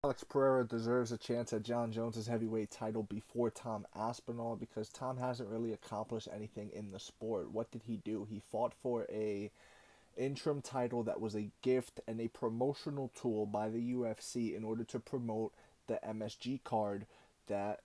Alex Pereira deserves a chance at Jon Jones's heavyweight title before Tom Aspinall because Tom hasn't really accomplished anything in the sport. What did he do? He fought for a interim title that was a gift and a promotional tool by the UFC in order to promote the MSG card that,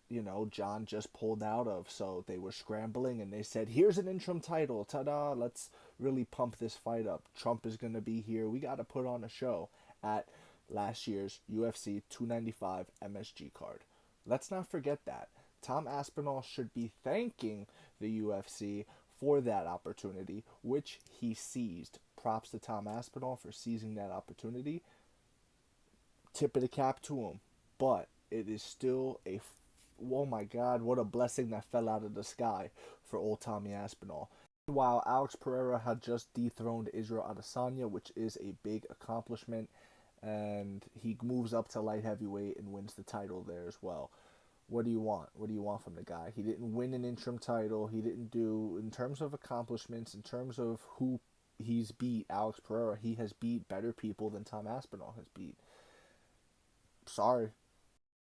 Jon just pulled out of. So they were scrambling and they said, here's an interim title. Ta-da, let's really pump this fight up. Trump is going to be here. We got to put on a show at last year's UFC 295 MSG card. Let's not forget that. Tom Aspinall should be thanking the UFC for that opportunity, which he seized. Props to Tom Aspinall for seizing that opportunity. Tip of the cap to him. But it is still oh my God, what a blessing that fell out of the sky for old Tommy Aspinall. While Alex Pereira had just dethroned Israel Adesanya, which is a big accomplishment, and he moves up to light heavyweight and wins the title there as well. What do you want? What do you want from the guy? He didn't win an interim title. He didn't do, in terms of accomplishments, in terms of who he's beat, Alex Pereira, he has beat better people than Tom Aspinall has beat. Sorry.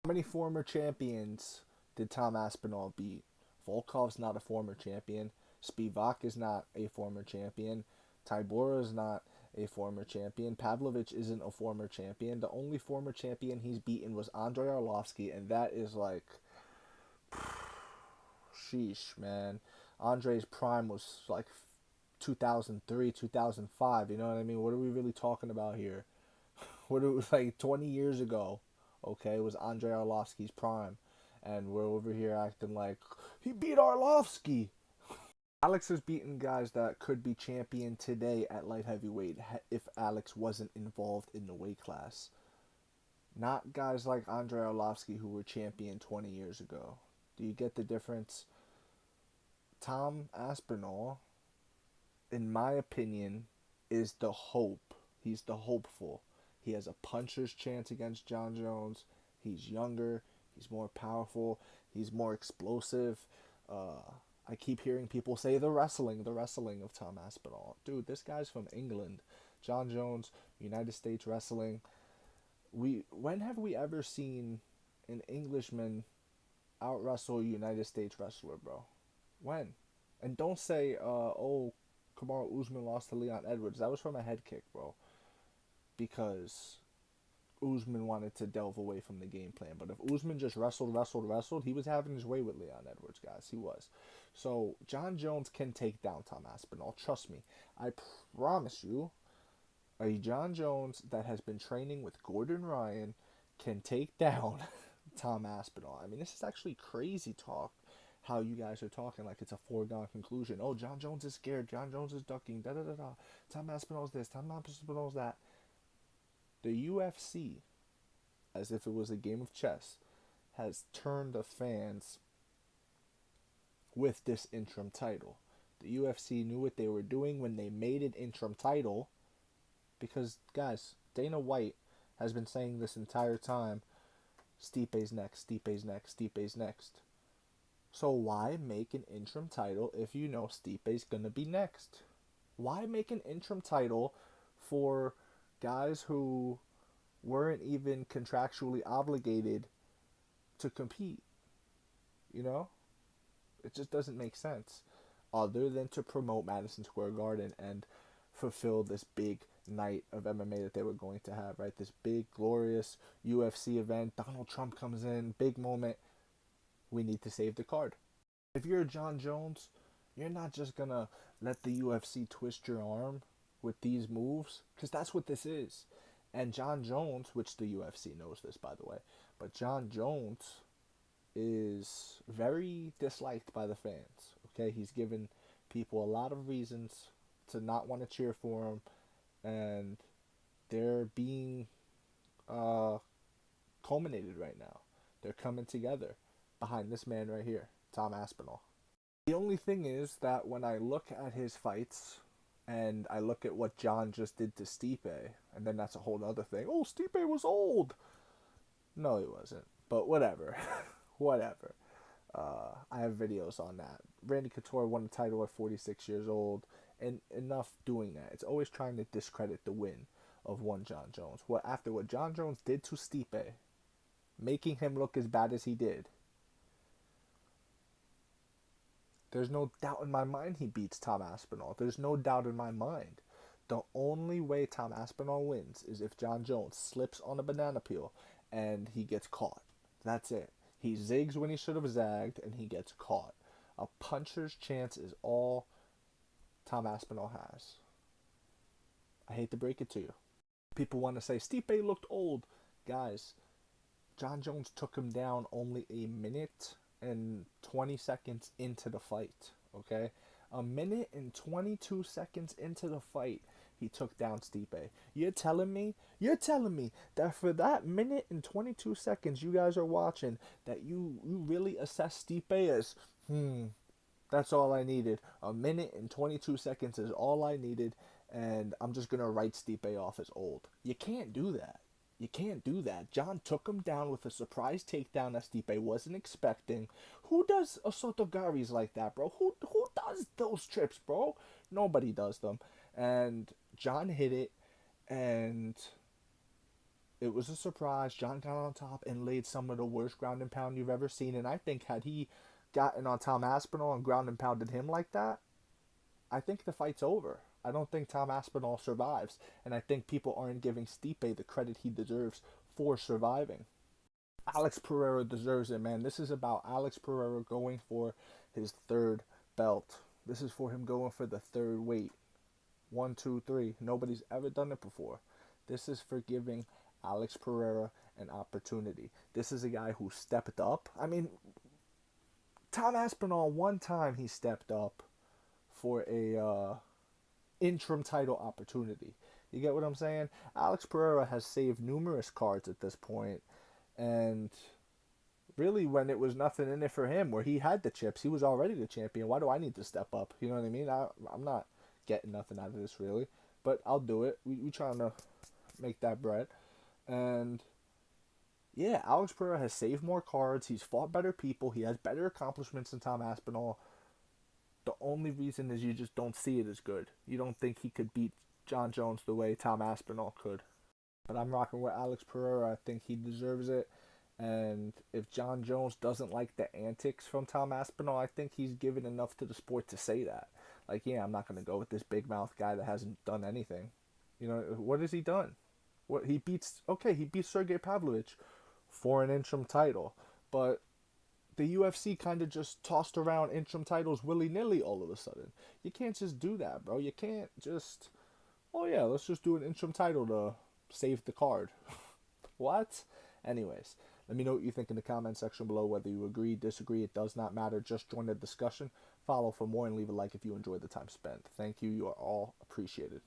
How many former champions did Tom Aspinall beat? Volkov's not a former champion. Spivak is not a former champion. Tybura is not a former champion. Pavlovich isn't a former champion. The only former champion he's beaten was Andrei Arlovsky, and that is like, sheesh, man. Andrei's prime was like 2003, 2005. You know what I mean? What are we really talking about here? What it was like 20 years ago. Okay, it was Andrei Arlovsky's prime, and we're over here acting like he beat Arlovsky. Alex has beaten guys that could be champion today at light heavyweight if Alex wasn't involved in the weight class. Not guys like Andrei Arlovsky who were champion 20 years ago. Do you get the difference? Tom Aspinall, in my opinion, is the hope. He's the hopeful. He has a puncher's chance against Jon Jones. He's younger. He's more powerful. He's more explosive. I keep hearing people say the wrestling of Tom Aspinall. Dude, this guy's from England. Jon Jones, United States wrestling. When have we ever seen an Englishman out wrestle a United States wrestler, bro? When? And don't say, oh, Kamaru Usman lost to Leon Edwards. That was from a head kick, bro. Because Usman wanted to delve away from the game plan. But if Usman just wrestled, he was having his way with Leon Edwards, guys. He was. So Jon Jones can take down Tom Aspinall. Trust me. I promise you, a Jon Jones that has been training with Gordon Ryan can take down Tom Aspinall. I mean, this is actually crazy talk. How you guys are talking like it's a foregone conclusion. Oh, Jon Jones is scared. Jon Jones is ducking. Da da da da. Tom Aspinall's this. Tom Aspinall's that. The UFC, as if it was a game of chess, has turned the fans with this interim title. The UFC knew what they were doing when they made an interim title because, guys, Dana White has been saying this entire time, Stipe's next, Stipe's next, Stipe's next. So why make an interim title if you know Stipe's going to be next? Why make an interim title for guys who weren't even contractually obligated to compete? You know? It just doesn't make sense. Other than to promote Madison Square Garden and fulfill this big night of MMA that they were going to have, right? This big, glorious UFC event. Donald Trump comes in, big moment. We need to save the card. If you're Jon Jones, you're not just gonna let the UFC twist your arm with these moves, because that's what this is. And Jon Jones, which the UFC knows this by the way, but Jon Jones is very disliked by the fans. Okay, he's given people a lot of reasons to not want to cheer for him, and they're being uh, culminated right now. They're coming together behind this man right here, Tom Aspinall. The only thing is that when I look at his fights and I look at what Jon just did to Stipe, and then that's a whole other thing. Oh, Stipe was old. No, he wasn't. But whatever. Whatever. I have videos on that. Randy Couture won the title at 46 years old, and enough doing that. It's always trying to discredit the win of one Jon Jones. After what Jon Jones did to Stipe, making him look as bad as he did. There's no doubt in my mind he beats Tom Aspinall. There's no doubt in my mind. The only way Tom Aspinall wins is if Jon Jones slips on a banana peel and he gets caught. That's it. He zigs when he should have zagged and he gets caught. A puncher's chance is all Tom Aspinall has. I hate to break it to you. People want to say Stipe looked old. Guys, Jon Jones took him down only a minute and 20 seconds into the fight, okay? A minute and 22 seconds into the fight, he took down Stipe. You're telling me that for that minute and 22 seconds you guys are watching, that you really assess Stipe as, that's all I needed. A minute and 22 seconds is all I needed, and I'm just going to write Stipe off as old. You can't do that. You can't do that. Jon took him down with a surprise takedown that Stipe wasn't expecting. Who does Osotogaris like that, bro? Who does those trips, bro? Nobody does them. And Jon hit it, and it was a surprise. Jon got on top and laid some of the worst ground and pound you've ever seen. And I think had he gotten on Tom Aspinall and ground and pounded him like that, I think the fight's over. I don't think Tom Aspinall survives, and I think people aren't giving Stipe the credit he deserves for surviving. Alex Pereira deserves it, man. This is about Alex Pereira going for his third belt. This is for him going for the third weight. 1, 2, 3. Nobody's ever done it before. This is for giving Alex Pereira an opportunity. This is a guy who stepped up. I mean, Tom Aspinall, one time he stepped up for a interim title opportunity. You get what I'm saying? Alex Pereira has saved numerous cards at this point, and really when it was nothing in it for him, where he had the chips, he was already the champion. Why do I need to step up? You know what I mean? I'm not getting nothing out of this really, but I'll do it. We trying to make that bread. And yeah, Alex Pereira has saved more cards. He's fought better people. He has better accomplishments than Tom Aspinall. The only reason is you just don't see it as good. You don't think he could beat Jon Jones the way Tom Aspinall could. But I'm rocking with Alex Pereira. I think he deserves it. And if Jon Jones doesn't like the antics from Tom Aspinall, I think he's given enough to the sport to say that. Like, yeah, I'm not going to go with this big mouth guy that hasn't done anything. You know, what has he done? He beats Sergey Pavlovich for an interim title. But the UFC kind of just tossed around interim titles willy-nilly all of a sudden. You can't just do that, bro. You can't just, oh yeah, let's just do an interim title to save the card. What? Anyways, let me know what you think in the comment section below, whether you agree, disagree. It does not matter. Just join the discussion. Follow for more and leave a like if you enjoyed the time spent. Thank you. You are all appreciated.